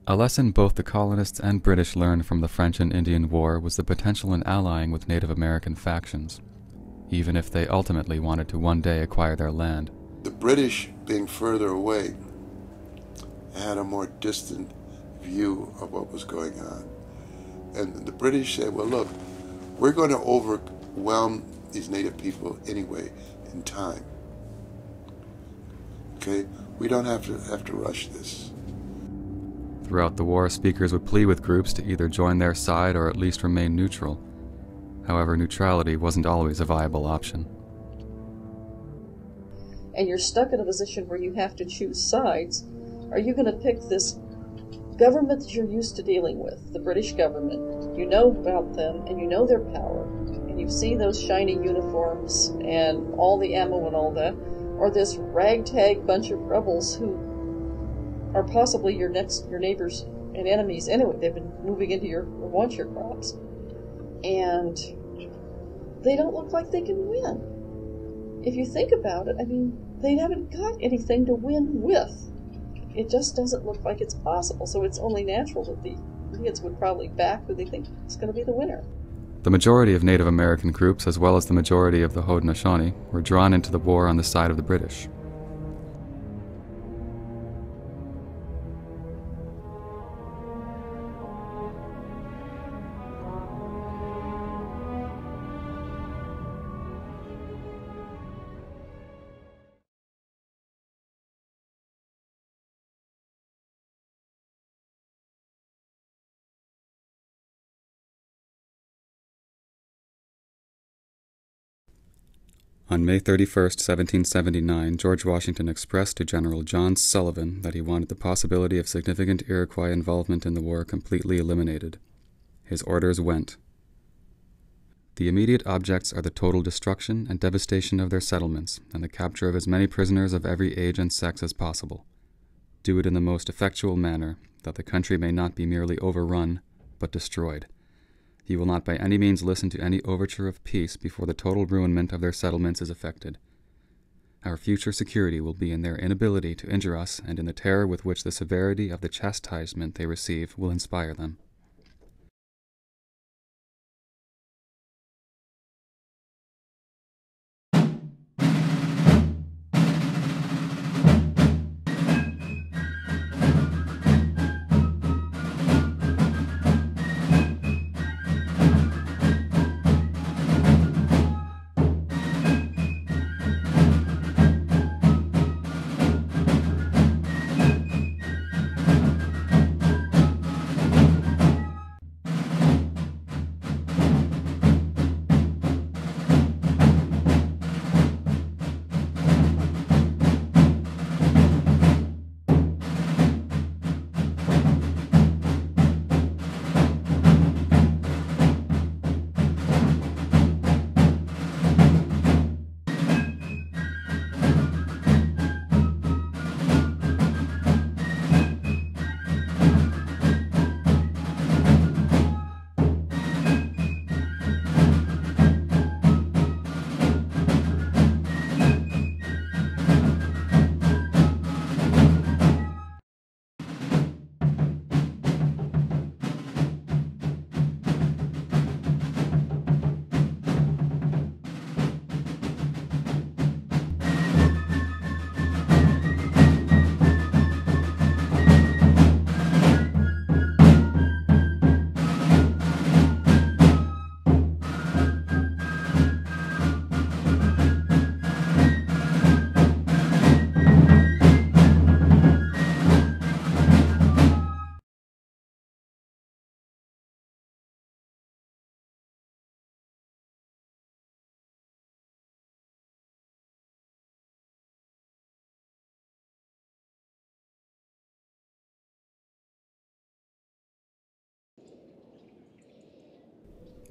A lesson both the colonists and British learned from the French and Indian War was the potential in allying with Native American factions, even if they ultimately wanted to one day acquire their land. The British, being further away, had a more distant view of what was going on. And the British said, well, look, we're going to overwhelm these native people anyway in time. Okay? We don't have to rush this. Throughout the war, speakers would plead with groups to either join their side or at least remain neutral. However, neutrality wasn't always a viable option. And you're stuck in a position where you have to choose sides. Are you going to pick this government that you're used to dealing with, the British government? You know about them, and you know their power, and you see those shiny uniforms and all the ammo and all that, or this ragtag bunch of rebels who are possibly your neighbors and enemies anyway. They've been moving into want your crops, and they don't look like they can win. If you think about it, I mean, they haven't got anything to win with. It just doesn't look like it's possible, so it's only natural that the Indians would probably back who they think is going to be the winner. The majority of Native American groups, as well as the majority of the Haudenosaunee, were drawn into the war on the side of the British. On May 31, 1779, George Washington expressed to General John Sullivan that he wanted the possibility of significant Iroquois involvement in the war completely eliminated. His orders went: "The immediate objects are the total destruction and devastation of their settlements, and the capture of as many prisoners of every age and sex as possible. Do it in the most effectual manner, that the country may not be merely overrun, but destroyed. You will not by any means listen to any overture of peace before the total ruinment of their settlements is effected. Our future security will be in their inability to injure us and in the terror with which the severity of the chastisement they receive will inspire them."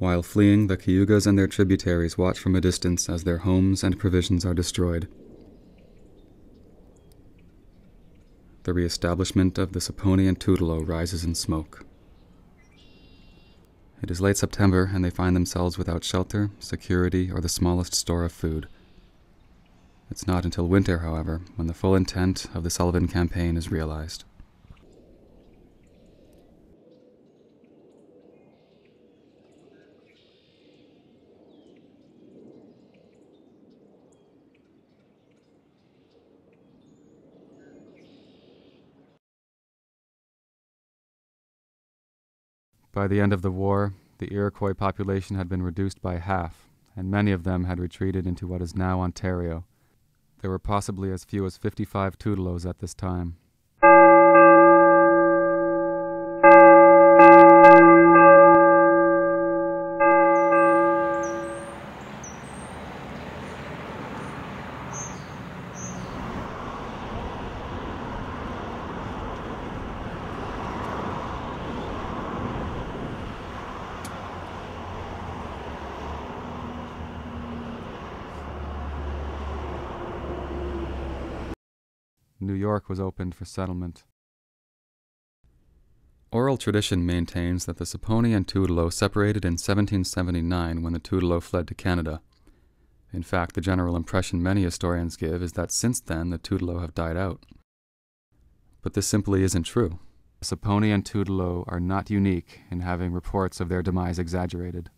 While fleeing, the Cayugas and their tributaries watch from a distance as their homes and provisions are destroyed. The re-establishment of the Saponi and Tutelo rises in smoke. It is late September, and they find themselves without shelter, security, or the smallest store of food. It's not until winter, however, when the full intent of the Sullivan campaign is realized. By the end of the war, the Iroquois population had been reduced by half, and many of them had retreated into what is now Ontario. There were possibly as few as 55 Tutelos at this time. New York was opened for settlement. Oral tradition maintains that the Saponi and Tutelo separated in 1779 when the Tutelo fled to Canada. In fact, the general impression many historians give is that since then the Tutelo have died out. But this simply isn't true. The Saponi and Tutelo are not unique in having reports of their demise exaggerated.